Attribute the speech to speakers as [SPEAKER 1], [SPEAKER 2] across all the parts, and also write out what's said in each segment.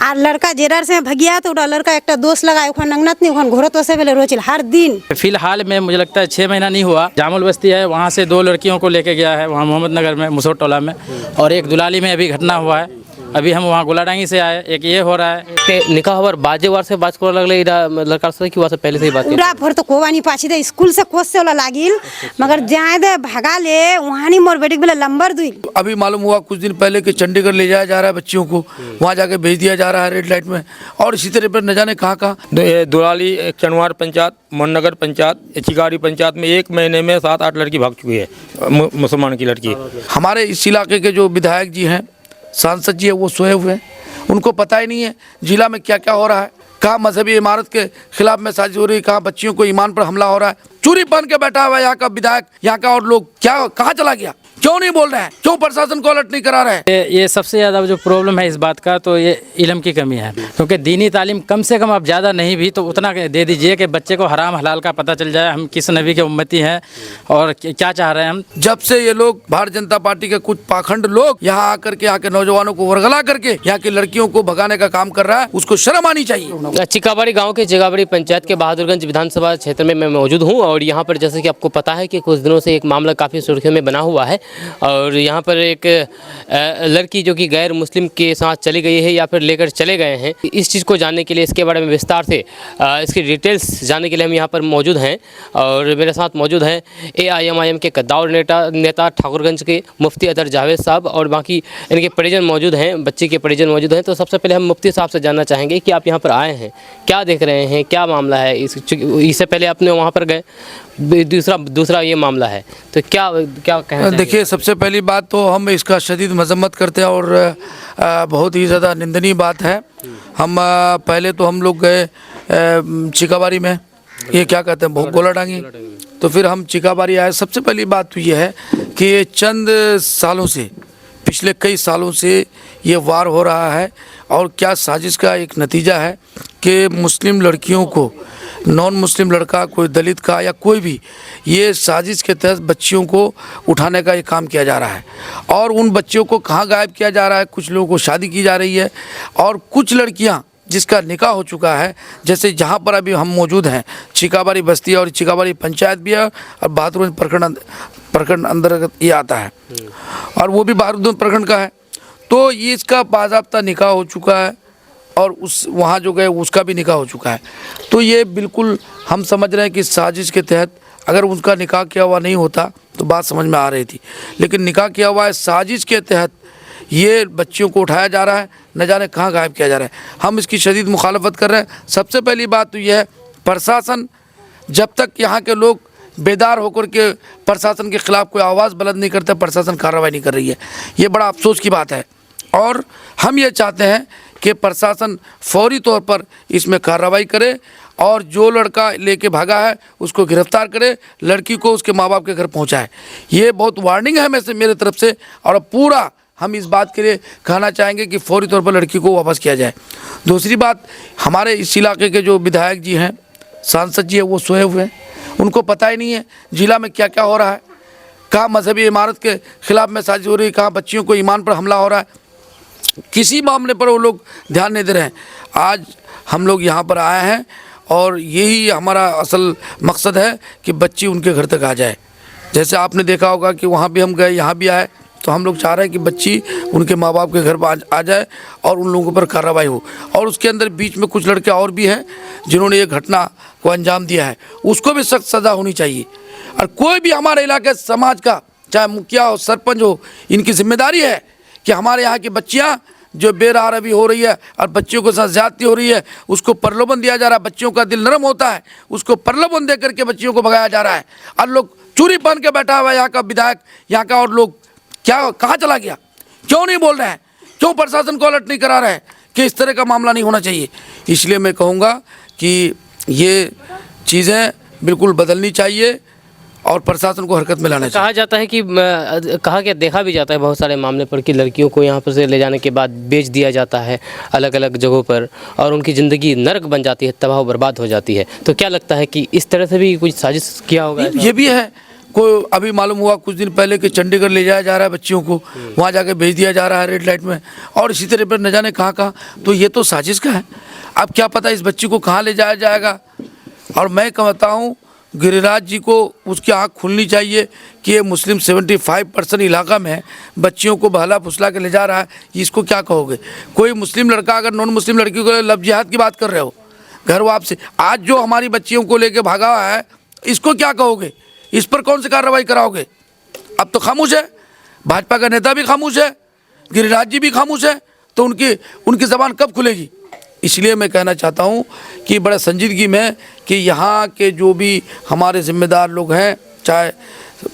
[SPEAKER 1] আর लड़का जेरार से भगिया तो उड़ा लड़का एक दोस्त लगा उखन नंगनत नहीं उखन घोरत वसे पहले रोचिल हर दिन।
[SPEAKER 2] फिलहाल में मुझे लगता है 6 महीना नहीं हुआ, जामुल बस्ती है वहाँ से 2 लड़कियों को लेके गया है वहाँ मोहम्मद नगर में मुसोर टोला में, और एक दुलाली में अभी घटना हुआ है। अभी हम वहाँ गोलाडांगी से आए, एक ये हो रहा है
[SPEAKER 3] के निकाह हवर बाजे वार से बात कर लगले इरा लड़का से कि वासे पहले से ही बात
[SPEAKER 1] उड़ा भर तो कोवानी पाछी दे स्कूल से कोस से वाला लागिल मगर जाए दे भगा ले वहाँ नहीं मोर बेटी के लंबर दुई।
[SPEAKER 4] अभी मालूम हुआ कुछ दिन पहले कि चंडीगढ़ ले जाया जा रहा है बच्चियों को, वहाँ जाके भेज दिया जा रहा है रेड लाइट में, और इसी तरह पर न जाने कहाँ कहाँ।
[SPEAKER 5] दुराली चनवार पंचायत, मोहननगर पंचायत, चिगाड़ी पंचायत में 1 महीने में 7-8 लड़की भाग चुकी है, मुसलमान की लड़की।
[SPEAKER 4] हमारे इस इलाके के जो विधायक जी हैं, सांसद जी है, वो सोए हुए हैं, उनको पता ही नहीं है जिला में क्या क्या हो रहा है, कहाँ मजहबी इमारत के खिलाफ में साजिश हो रही है, कहाँ बच्चियों को ईमान पर हमला हो रहा है। चूरी पहन के बैठा हुआ यहाँ का विधायक, यहाँ का और लोग क्या कहाँ चला गया, क्यों नहीं बोल रहे हैं, क्यों प्रशासन को अलर्ट नहीं करा रहे हैं।
[SPEAKER 2] ये सबसे ज़्यादा जो प्रॉब्लम है इस बात का तो ये इल्म की कमी है, क्योंकि दीनी तालीम कम से कम आप ज़्यादा नहीं भी तो उतना दे दीजिए कि बच्चे को हराम हलाल का पता चल जाए, हम किस नबी के उम्मती हैं और क्या चाह रहे हैं हम।
[SPEAKER 4] जब से ये लोग भारतीय जनता पार्टी के कुछ पाखंड लोग यहाँ आकर के यहाँ के नौजवानों को वर्गला करके यहाँ की लड़कियों को भगाने का काम कर रहा है, उसको शर्म आनी चाहिए।
[SPEAKER 3] चिकाबाड़ी गांव के चिकाबाड़ी पंचायत के बहादुरगंज विधानसभा क्षेत्र में मैं मौजूद हूं, और यहां पर जैसे कि आपको पता है कि कुछ दिनों से एक मामला काफ़ी सुर्खियों में बना हुआ है, और यहां पर एक लड़की जो कि गैर मुस्लिम के साथ चली गई है या फिर लेकर चले गए हैं। इस चीज़ को जानने के लिए, इसके बारे में विस्तार से इसकी डिटेल्स जानने के लिए हम यहाँ पर मौजूद हैं, और मेरे साथ मौजूद हैं AIMIM के कद्दावर नेता ठाकुरगंज के मुफ्ती अदर जावेद साहब, और बाकी इनके परिजन मौजूद हैं, बच्चे के परिजन मौजूद हैं। तो सबसे पहले हम मुफ्ती साहब से जानना चाहेंगे कि आप यहाँ पर आए हैं, क्या देख रहे हैं, क्या मामला है। इससे पहले आपने वहाँ पर गए, दूसरा ये मामला है, तो क्या कहना चाहेंगे?
[SPEAKER 4] देखिए, सबसे पहली बात तो हम इसका शदीद मजम्मत करते हैं और बहुत ही ज़्यादा निंदनीय बात है। हम पहले तो हम लोग गए चिकाबारी में, ये क्या कहते हैं गोलाडांगी, तो फिर हम चिकाबारी आए। सबसे पहली बात तो ये है कि ये चंद सालों से, पिछले कई सालों से ये वार हो रहा है, और क्या साजिश का एक नतीजा है कि मुस्लिम लड़कियों को, नॉन मुस्लिम लड़का, कोई दलित का या कोई भी, ये साजिश के तहत बच्चियों को उठाने का ये काम किया जा रहा है। और उन बच्चियों को कहाँ गायब किया जा रहा है, कुछ लोगों को शादी की जा रही है, और कुछ लड़कियाँ जिसका निकाह हो चुका है, जैसे जहाँ पर अभी हम मौजूद हैं, चिकाबारी बस्ती और चिकाबारी पंचायत भी है, और बहादुरगंज प्रखंड अंतर्गत ये आता है, और वो भी बहादुरगंज प्रखंड का है। तो ये इसका बाज़ाब्ता निकाह हो चुका है, और उस वहाँ जो गए उसका भी निकाह हो चुका है। तो ये बिल्कुल हम समझ रहे हैं कि साजिश के तहत, अगर उनका निकाह किया हुआ नहीं होता तो बात समझ में आ रही थी, लेकिन निकाह किया हुआ है, साजिश के तहत ये बच्चियों को उठाया जा रहा है, न जाने कहाँ गायब किया जा रहा है। हम इसकी शदीद मुखालफत कर रहे हैं। सबसे पहली बात तो यह है, प्रशासन जब तक यहाँ के लोग बेदार होकर के प्रशासन के खिलाफ कोई आवाज़ बुलंद नहीं करते, प्रशासन कार्रवाई नहीं कर रही है। ये बड़ा अफसोस की बात है, और हम ये चाहते हैं कि प्रशासन फौरी तौर पर इसमें कार्रवाई करे, और जो लड़का लेके भागा है उसको गिरफ्तार करे, लड़की को उसके माँ बाप के घर पहुंचाए। ये बहुत वार्निंग है मेरे तरफ से, और पूरा हम इस बात के लिए कहना चाहेंगे कि फौरी तौर पर लड़की को वापस किया जाए। दूसरी बात, हमारे इस इलाके के जो विधायक जी हैं, सांसद जी है, वो सोए हुए हैं, उनको पता ही नहीं है जिला में क्या क्या हो रहा है, कहाँ मजहबी इमारत के खिलाफ में साजिश हो रही है, कहाँ बच्चियों को ईमान पर हमला हो रहा है, किसी मामले पर वो लोग ध्यान नहीं दे रहे हैं। आज हम लोग यहाँ पर आए हैं, और यही हमारा असल मकसद है कि बच्ची उनके घर तक आ जाए। जैसे आपने देखा होगा कि वहाँ भी हम गए, यहाँ भी आए, तो हम लोग चाह रहे हैं कि बच्ची उनके माँ बाप के घर पर आ जाए, और उन लोगों पर कार्रवाई हो। और उसके अंदर बीच में कुछ लड़के और भी हैं जिन्होंने ये घटना को अंजाम दिया है, उसको भी सख्त सज़ा होनी चाहिए। और कोई भी हमारे इलाके समाज का, चाहे मुखिया हो, सरपंच हो, इनकी जिम्मेदारी है कि हमारे यहाँ की बच्चियाँ जो बेरहमी हो रही है और बच्चियों के साथ ज्यादती हो रही है, उसको प्रलोभन दिया जा रहा है। बच्चियों का दिल नरम होता है, उसको प्रलोभन दे करके बच्चियों को भगाया जा रहा है, और लोग चूरी पहन के बैठा हुआ है यहाँ का विधायक, यहाँ का और लोग क्या कहाँ चला गया, क्यों नहीं बोल रहे हैं, क्यों प्रशासन को अलर्ट नहीं करा रहे हैं कि इस तरह का मामला नहीं होना चाहिए। इसलिए मैं कहूँगा कि ये चीज़ें बिल्कुल बदलनी चाहिए, और प्रशासन को हरकत में लाना चाहिए।
[SPEAKER 3] कहा जाता है कि देखा भी जाता है बहुत सारे मामले पर कि लड़कियों को यहाँ पर से ले जाने के बाद बेच दिया जाता है अलग अलग जगहों पर, और उनकी ज़िंदगी नरक बन जाती है, तबाह बर्बाद हो जाती है। तो क्या लगता है कि इस तरह से भी कुछ साजिश किया होगा?
[SPEAKER 4] ये भी है, कोई अभी मालूम हुआ कुछ दिन पहले कि चंडीगढ़ ले जाया जा रहा है बच्चियों को, वहाँ जाके भेज दिया जा रहा है रेड लाइट में, और इसी तरह पर न जाने कहाँ कहाँ। तो ये तो साजिश का है। अब क्या पता इस बच्ची को कहाँ ले जाया जाएगा। और मैं कहता हूँ गिरिराज जी को उसकी आँख खुलनी चाहिए कि ये मुस्लिम 75% इलाका में बच्चियों को बहला फुसला के ले जा रहा है, इसको क्या कहोगे। कोई मुस्लिम लड़का अगर नॉन मुस्लिम लड़की को लव जिहाद की बात कर रहे हो, घर वापसी, आज जो हमारी बच्चियों को लेके भागा हुआ है, इसको क्या कहोगे, इस पर कौन सी कार्रवाई कराओगे। अब तो खामोश है, भाजपा का नेता भी खामोश है, गिरिराज जी भी खामोश है, तो उनकी ज़बान कब खुलेगी। इसलिए मैं कहना चाहता हूँ कि बड़ा संजीदगी में कि यहाँ के जो भी हमारे ज़िम्मेदार लोग हैं, चाहे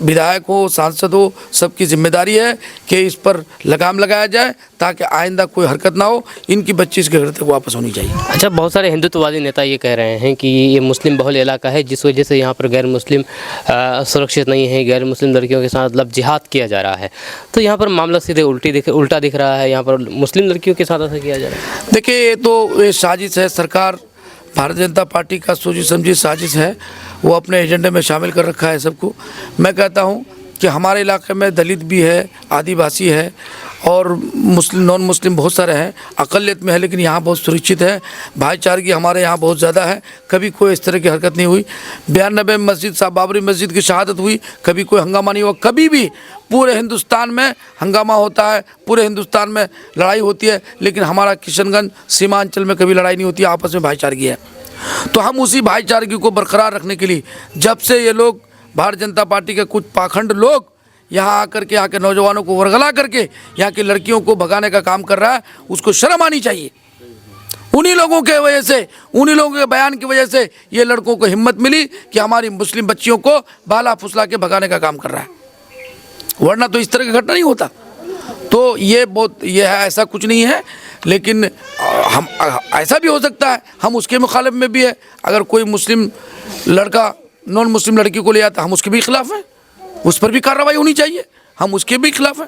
[SPEAKER 4] विधायक हो, सांसद हो, सबकी जिम्मेदारी है कि इस पर लगाम लगाया जाए ताकि आइंदा कोई हरकत ना हो। इनकी बच्ची इसके घर तक वापस होनी चाहिए।
[SPEAKER 3] अच्छा, बहुत सारे हिंदुत्ववादी नेता ये कह रहे हैं कि ये मुस्लिम बहुल इलाका है, जिस वजह से यहाँ पर गैर मुस्लिम सुरक्षित नहीं है, गैर मुस्लिम लड़कियों के साथ लव जिहाद किया जा रहा है। तो यहाँ पर मामला सीधे उल्टा दिख रहा है, यहाँ पर मुस्लिम लड़कियों के साथ ऐसा किया जा रहा है।
[SPEAKER 4] देखिए, ये तो ये साजिश है, सरकार भारतीय जनता पार्टी का सोची समझी साजिश है, वो अपने एजेंडे में शामिल कर रखा है सबको। मैं कहता हूँ कि हमारे इलाके में दलित भी है, आदिवासी है और मुस्लिम नॉन मुस्लिम बहुत सारे हैं, अक़लियत में है, लेकिन यहाँ बहुत सुरक्षित है। भाईचारगी हमारे यहाँ बहुत ज़्यादा है, कभी कोई इस तरह की हरकत नहीं हुई। 92 मस्जिद साहब बाबरी मस्जिद की शहादत हुई, कभी कोई हंगामा नहीं हुआ। कभी भी पूरे हिंदुस्तान में हंगामा होता है, पूरे हिंदुस्तान में लड़ाई होती है, लेकिन हमारा किशनगंज सीमांचल में कभी लड़ाई नहीं होती, आपस में भाईचारगी है। तो हम उसी भाईचारगी को बरकरार रखने के लिए, जब से ये लोग भारतीय जनता पार्टी के कुछ पाखंड लोग यहाँ आकर के यहाँ के नौजवानों को वरगला करके यहाँ की लड़कियों को भगाने का काम कर रहा है, उसको शर्म आनी चाहिए। उन्हीं लोगों के वजह से, उन्हीं लोगों के बयान की वजह से ये लड़कों को हिम्मत मिली कि हमारी मुस्लिम बच्चियों को बाला फुसला के भगाने का काम कर रहा है, वरना तो इस तरह की घटना नहीं होता। तो ये है, ऐसा कुछ नहीं है। लेकिन हम ऐसा भी हो सकता है हम उसके मुखालिफ में भी है, अगर कोई मुस्लिम लड़का नॉन मुस्लिम लड़की को ले आता, हम उसके भी खिलाफ हैं, उस पर भी कार्रवाई होनी चाहिए, हम उसके भी खिलाफ हैं।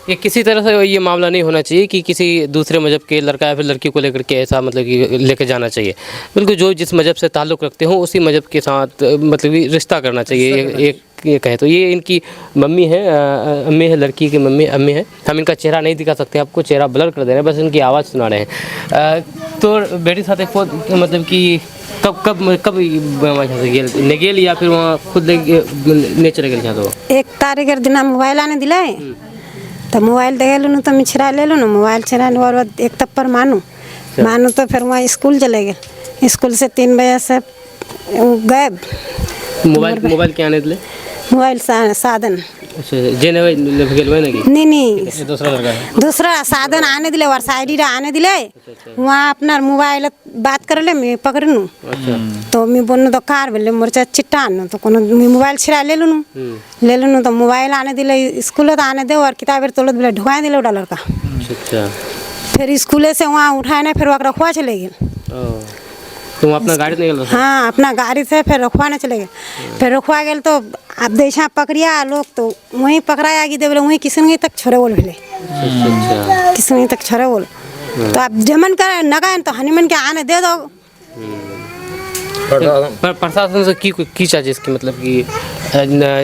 [SPEAKER 3] ये किसी तरह से ये मामला नहीं होना चाहिए कि किसी दूसरे मज़हब के लड़का या फिर लड़की को लेकर के ऐसा मतलब कि लेकर जाना चाहिए। बिल्कुल जो जिस मज़हब से ताल्लुक़ रखते हो उसी मज़हब के साथ मतलब कि रिश्ता करना चाहिए। ये कहें तो ये इनकी मम्मी है, अम्मी है, लड़की की अम्मी है। हम इनका चेहरा नहीं दिखा सकते, आपको चेहरा ब्लर कर दे रहे हैं, बस इनकी आवाज़ सुना रहे हैं। तो बेटी साथ मतलब कि कब ने गेल या फिर वहाँ खुद ने चले गए। तो
[SPEAKER 1] 1 तारीख दिन मोबाइल आने दिला तो मोबाइल दे लूँ तो मैं छिरा ले लूँ, मोबाइल छिराने और बाद एक तप्पर मानू तो फिर वहाँ स्कूल चले गए। स्कूल से 3 बजे से गायब।
[SPEAKER 3] मोबाइल क्या आने दिले?
[SPEAKER 1] मोबाइल साधन नहीं दूसरा साधन आने दिले और साइड आने दिले। वहाँ अपना मोबाइल बात कर ले, मैं पकड़ लूँ तो मैं बोलूँ तो कार बोले मोर्चा चिट्टा आनो तो कोनो मोबाइल छिरा ले लूँ तो मोबाइल आने दिले। स्कूल तो आने दे और किताबें तोड़ बोले ढुआ दिले उड़ा लड़का। फिर स्कूल से वहाँ उठाने फिर वहाँ रखवा चले गए।
[SPEAKER 3] तुम अपना गाड़ी नहीं गए?
[SPEAKER 1] हाँ, अपना गाड़ी से फिर रखवाने चले गए। फिर रखवा गए तो अब देशा पकड़िया लोग तो वहीं पकड़ाया कि दे बोले वहीं किसनगी तक छोड़े बोल भेले, किसनगी तक छोड़े बोल। तो आप जमन कर नगाए तो हनीमन के आने दे दो।
[SPEAKER 3] पर प्रशासन से की चाहिए इसकी मतलब कि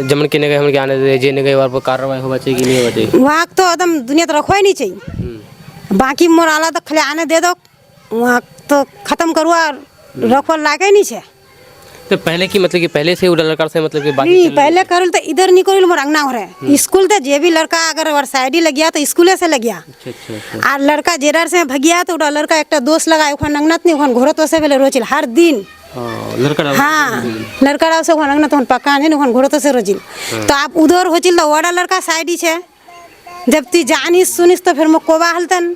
[SPEAKER 3] जमन के नगे हम आने दे, जे नगे पर कार्रवाई होना चाहिए कि नहीं होना चाहिए?
[SPEAKER 1] वहाँ तो एकदम दुनिया तो रखवा ही नहीं चाहिए। बाकी मोर आला तो खाली आने दे दो, वहाँ तो खत्म करवा रखवा लागे नहीं छे।
[SPEAKER 3] तो पहले की मतलब कि पहले से उड़ा लड़का से मतलब कि
[SPEAKER 1] नहीं पहले करल तो इधर नहीं करल मोर अंगना हो रहा। स्कूल तो जे भी लड़का अगर और साइड लग गया तो स्कूले से लग गया। और लड़का जेरर से भगिया तो उड़ा लड़का एक दोस्त लगा ओखन अंगनात नहीं ओखन घोरत से पहले रोचिल हर दिन।
[SPEAKER 3] लड़का
[SPEAKER 1] हाँ, लड़का से ओखन अंगना तो पक्का नहीं ओखन घोरत से रोचिल। तो आप उधर होचिल तो वड़ा लड़का साइड ही छे। जब ती जानिस सुनिस तो फिर मैं कोबा हलतन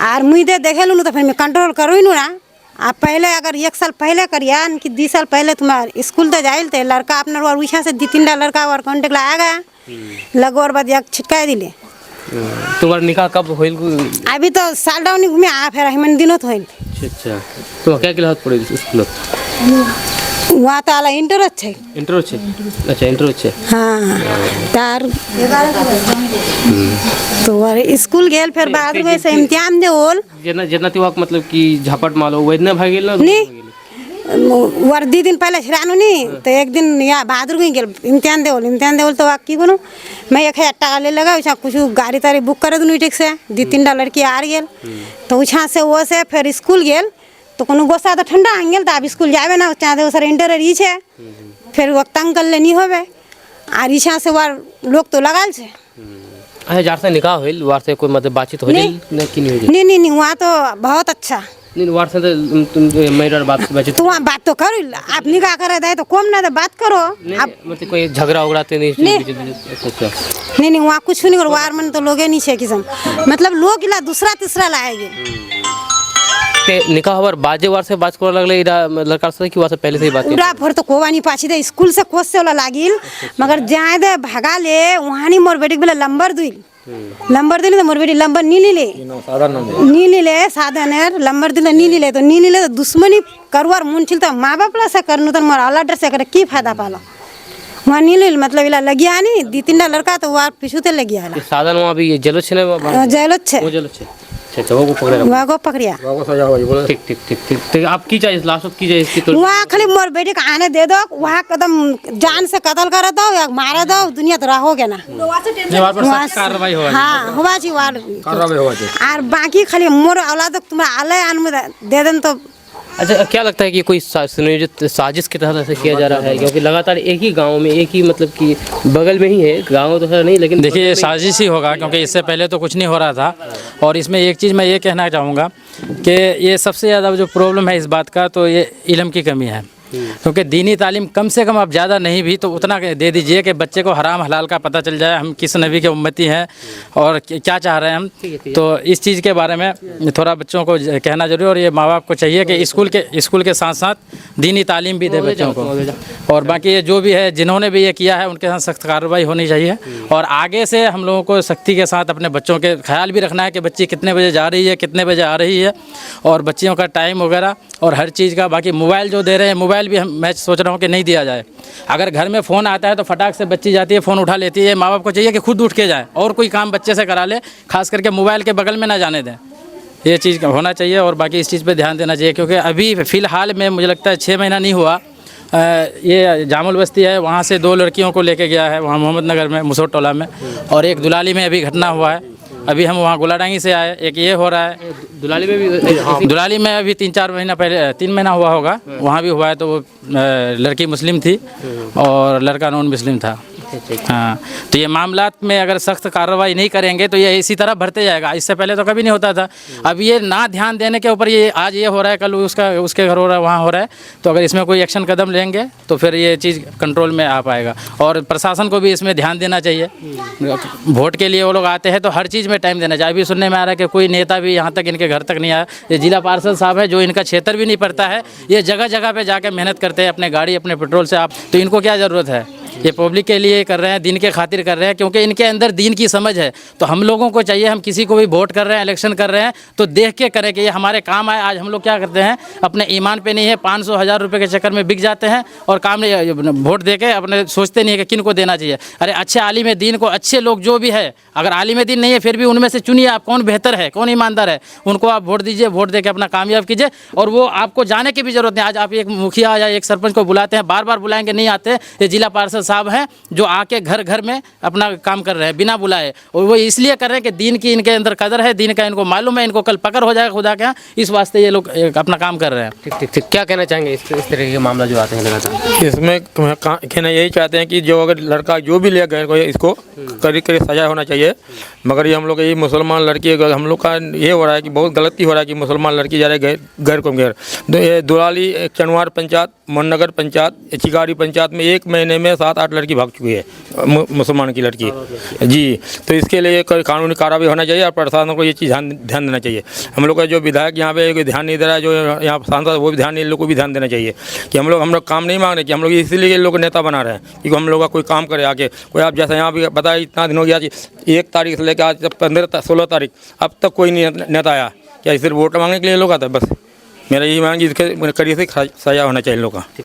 [SPEAKER 1] और मुई दे देखे लूँ तो फिर मैं कंट्रोल करूँ ना। आप पहले अगर 1 साल पहले करिया कि 2 साल पहले तुम्हारे स्कूल तो जाइल थे लड़का अपना और वैसा से 2-3 लड़का और कॉन्टेक्ट लाया गया लगो और बाद छिटका दिले।
[SPEAKER 3] तुम्हारा निकाह कब होइल?
[SPEAKER 1] अभी तो साल डाउन घूमे आ फिर हम दिनों होइल।
[SPEAKER 3] अच्छा, तो क्या क्लास पढ़े स्कूल?
[SPEAKER 1] वहाँ तो आला इंटर अच्छे।
[SPEAKER 3] अच्छा इंटर अच्छे।
[SPEAKER 1] हाँ तार तो स्कूल गेल फिर बाद में से इम्तिहान दे होल
[SPEAKER 3] जितना तिवाक मतलब कि झापट मालो वैदने भागेल ना
[SPEAKER 1] नहीं वर्दी दिन पहले छिड़ानु नहीं तो एक दिन या बहादुर गई गेल इम्तिहान देवल तो की बोलूँ मैं 1000 टाका ले लगा वहाँ कुछ गाड़ी तारी बुक कर दूँ ठीक से 2-3 लड़की आ गेल तो वहाँ से वो से फिर स्कूल गेल तो कोनो गोसा तो ठंडा आ गेल तो आप स्कूल जाए ना चाहते सर इंटर ई है फिर वो तंग कर ले नहीं होवे और इच्छा से वार लोग तो लगाल छे।
[SPEAKER 3] अच्छा जार से निकाह होइल वार से कोई मतलब बातचीत हो
[SPEAKER 1] नहीं।
[SPEAKER 3] कि नहीं होइल?
[SPEAKER 1] नहीं वहाँ तो बहुत अच्छा
[SPEAKER 3] नहीं वार से तो तुम मेरा बातचीत
[SPEAKER 1] तो वहाँ बात तो करो आप निकाह करे दे तो कम ना तो बात करो आप
[SPEAKER 3] मतलब कोई झगड़ा उगड़ा तो नहीं?
[SPEAKER 1] नहीं वहाँ कुछ नहीं करो वार मन तो लोगे नहीं छे किस्म मतलब लोग इला दूसरा तीसरा लाएंगे
[SPEAKER 3] के निकाह हवर बाजे वार से बात कर लगले इरा लड़का से कि वहाँ से पहले से ही बात
[SPEAKER 1] पूरा भर तो कोवा नहीं पाछी दे स्कूल से कोस से वाला लागिल मगर जाए दे भगा ले वहाँ नहीं मोर बेटी बोले लंबर दुइल तो मोर बेटी लंबर नी ले साधन लंबर दिले नी ले तो दुश्मनी करवार मुन छिल तो माँ बाप ला से करनु तो मोर अलग से करे की फायदा पालो वहाँ नी ले मतलब इला लगिया नहीं 2-3 लड़का तो वार पिछुते लगिया
[SPEAKER 3] साधन वहाँ भी जलो छे ना
[SPEAKER 1] जयलो छे
[SPEAKER 3] वो जलो छे अच्छा वो पकड़े
[SPEAKER 1] वहाँ को पकड़िया
[SPEAKER 3] ठीक ठीक ठीक ठीक ठीक आप की चाहिए लास्ट की चाहिए इसकी तो
[SPEAKER 1] वहाँ खाली मोर बेटी का आने दे दो वहाँ कदम जान से कत्ल कर दो या मारे दो दुनिया तो रहोगे ना
[SPEAKER 2] वहाँ कार्रवाई हो
[SPEAKER 1] हाँ हुआ जी वार और बाकी खाली मोर औलाद तुम्हारा आलय अनुमति दे दें तो
[SPEAKER 3] अच्छा क्या लगता है कि कोई सुनियोजित साजिश के तहत ऐसे किया जा रहा है क्योंकि लगातार एक ही गांव में एक ही मतलब कि बगल में ही है गांव तो है नहीं लेकिन
[SPEAKER 2] देखिए ये साजिश ही होगा क्योंकि इससे पहले तो कुछ नहीं हो रहा था और इसमें एक चीज़ मैं ये कहना चाहूँगा कि ये सबसे ज़्यादा जो प्रॉब्लम है इस बात का तो ये इल्म की कमी है क्योंकि दीनी तालीम कम से कम आप ज़्यादा नहीं भी तो उतना दे दीजिए कि बच्चे को हराम हलाल का पता चल जाए हम किस नबी के उम्मती हैं और क्या चाह रहे हैं हम तो इस चीज़ के बारे में थोड़ा बच्चों को कहना जरूरी और ये माँ बाप को चाहिए कि स्कूल के साथ साथ दीनी तालीम भी दे बच्चों को और बाकी ये जो भी है जिन्होंने भी ये किया है उनके साथ सख्त कार्रवाई होनी चाहिए और आगे से हम लोगों को सख्ती के साथ अपने बच्चों के ख्याल भी रखना है कि बच्ची कितने बजे जा रही है कितने बजे आ रही है और बच्चियों का टाइम वगैरह और हर चीज़ का बाकी मोबाइल जो दे रहे हैं मोबाइल भी मैं सोच रहा हूँ कि नहीं दिया जाए अगर घर में फ़ोन आता है तो फटाक से बच्ची जाती है फ़ोन उठा लेती है माँ बाप को चाहिए कि खुद उठ के जाए और कोई काम बच्चे से करा ले खास करके मोबाइल के बगल में ना जाने दें ये चीज़ होना चाहिए और बाकी इस चीज़ पे ध्यान देना चाहिए क्योंकि अभी फ़िलहाल में मुझे लगता है 6 महीना नहीं हुआ ये जामुल बस्ती है वहाँ से 2 लड़कियों को लेके गया है वहाँ मोहम्मद नगर में मुसोर टोला में और एक दुलाली में अभी घटना हुआ है अभी हम वहाँ गोलाडांगी से आए एक ये हो रहा है दुलाली में अभी 3-4 महीना पहले 3 महीना हुआ होगा वहाँ भी हुआ है तो वो लड़की मुस्लिम थी और लड़का नॉन मुस्लिम था हाँ तो ये मामलात में अगर सख्त कार्रवाई नहीं करेंगे तो ये इसी तरह बढ़ते जाएगा इससे पहले तो कभी नहीं होता था अब ये ना ध्यान देने के ऊपर ये आज ये हो रहा है कल उसके घर हो रहा है वहाँ हो रहा है तो अगर इसमें कोई एक्शन कदम लेंगे तो फिर ये चीज़ कंट्रोल में आ पाएगा और प्रशासन को भी इसमें ध्यान देना चाहिए वोट के लिए वो लोग आते हैं तो हर चीज़ में टाइम देना चाहिए अभी सुनने में आ रहा है कि कोई नेता भी यहाँ तक इनके घर तक नहीं आया ये जिला पार्षद साहब है जो इनका क्षेत्र भी नहीं पड़ता है ये जगह जगह पर जाकर मेहनत करते हैं अपने गाड़ी अपने पेट्रोल से आप तो इनको क्या ज़रूरत है ये पब्लिक के लिए कर रहे हैं दीन के खातिर कर रहे हैं क्योंकि इनके अंदर दीन की समझ है तो हम लोगों को चाहिए हम किसी को भी वोट कर रहे हैं इलेक्शन कर रहे हैं तो देख के करें कि ये हमारे काम आए आज हम लोग क्या करते हैं अपने ईमान पे नहीं है 500-1000 रुपये के चक्कर में बिक जाते हैं और काम वोट दे के अपने सोचते नहीं है कि किन को देना चाहिए अरे अच्छे आलिम दीन को अच्छे लोग जो भी है अगर आलिम दीन नहीं है फिर भी उनमें से चुनिए आप कौन बेहतर है कौन ईमानदार है उनको आप वोट दीजिए वोट दे के अपना कामयाब कीजिए और वो आपको जाने की भी जरूरत नहीं आज आप एक मुखिया या एक सरपंच को बुलाते हैं बार बार बुलाएंगे नहीं आते ये जिला पार्षद साहब हैं जो आके घर घर में अपना काम कर रहे हैं बिना बुलाए और वो इसलिए कर रहे हैं कि दीन की इनके अंदर कदर है दीन का इनको मालूम है इनको कल पकड़ हो जाएगा खुदा के यहाँ इस वास्ते ये लोग अपना काम कर रहे हैं
[SPEAKER 3] ठीक ठीक ठीक क्या कहना चाहेंगे इस तरह के मामला जो आते हैं लगातार
[SPEAKER 5] इसमें कहना यही चाहते हैं कि जो अगर लड़का जो भी ले गए को इसको करीब करीब सजा होना चाहिए मगर ये हम लोग ये मुसलमान लड़की हम लोग का ये हो रहा है कि बहुत गलती हो रहा है कि मुसलमान लड़की जा रहे घर को घर ये दुलाली चनवार पंचायत मोहननगर पंचायत चिगाड़ी पंचायत में 1 महीने में 7-8 लड़की भाग चुकी है मुसलमान की लड़की जी तो इसके लिए कानूनी कार्रवाई होना चाहिए और प्रशासन को ये चीज़ ध्यान देना चाहिए हम लोग का जो विधायक यहाँ पे ध्यान नहीं दे रहा है जो यहाँ सांसद वो भी ध्यान नहीं लोग को भी ध्यान देना चाहिए कि हम लोग काम नहीं मांग रहे कि हम लोग इसीलिए लोग नेता बना रहे हैं कि हम लोग का कोई काम करे आगे कोई आप जैसा यहाँ भी बताया इतना दिन हो गया 1 तारीख से लेकर आज 15-16 तारीख अब तक कोई नेता आया क्या सिर्फ वोट मांगने के लिए लोग आता है बस मेरा यही मांग इसके करीब से सजा होना चाहिए लोग का।